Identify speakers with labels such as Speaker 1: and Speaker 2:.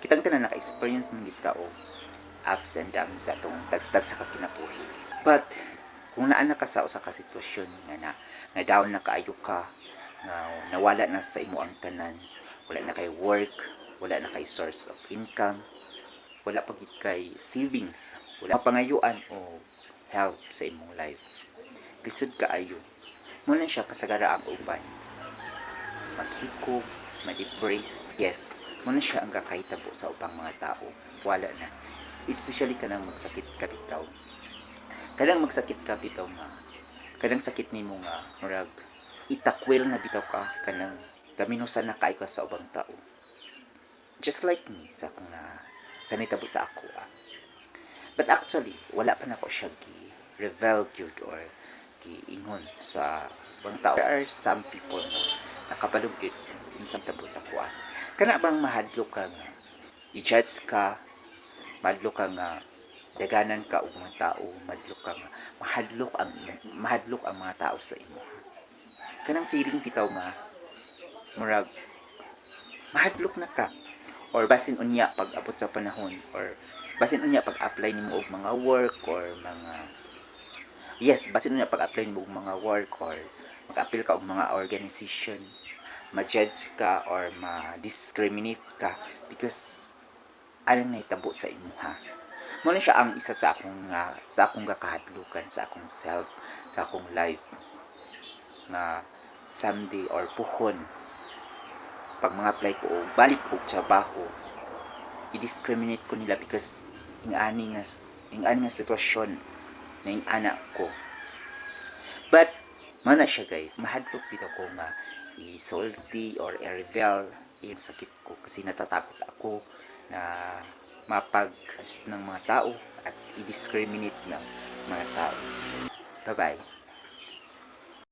Speaker 1: Kitang tanan naka-experience man gid tao ups and downs sa atong tagstag sa kakinabuhi. But kung naa na ka sa usa ka sitwasyon nga down na kaayo ka, nga nawala na sa imo ang tanan, wala na kay work, wala na kay source of income, wala pa gid kay savings, wala pangayuan o help sa imong life. Lisod kaayo. Muna siya kasagara ang uban. Maghikog, ma-depress. Yes, muna siya ang kakahitabo sa ubang mga tao. Wala na. Especially kanang magsakit ka bitaw. Kanang magsakit ka bitaw nga. Kanang sakit nimo nga murag itakwil na bitaw ka kanang gaminusan na kaay ka sa ubang tao. Just like me sa akong sa nitabo sa ako. But actually, wala pa na ko siya gi-reveal gyud or giingon sa ibang tao. There are some people na nakabalog gyud unsang tabo sa kuan. Kana bang mahadlok ka nga i-judge ka, mahadlok ka nga daganan ka og mga tao, mahadlok ka nga mahadlok ang mga tao sa imo. Kanang feeling bitaw nga murag mahadlok na ka or basin unya pag abot sa panahon or basin unya pag apply nimo og mga work or mga basin unya pag apply nimo og mga work or mag-appeal ka og mga organization, ma-judge ka or ma-discriminate ka because anong nahitabo sa imo ha. Mo na siya ang isa sa akong gakahadlukan sa akong self, sa akong life na someday or puhon pag mga apply ko o balik og trabaho, i-discriminate ko nila because ing-ani nga sitwasyon na ing-ana ko. But mana siya guys, mahadlok bitaw ko nga i-salty or i-reveal yung sakit ko kasi natatakot ako na mapag ng mga tao at i-discriminate ng mga tao. Bye-bye.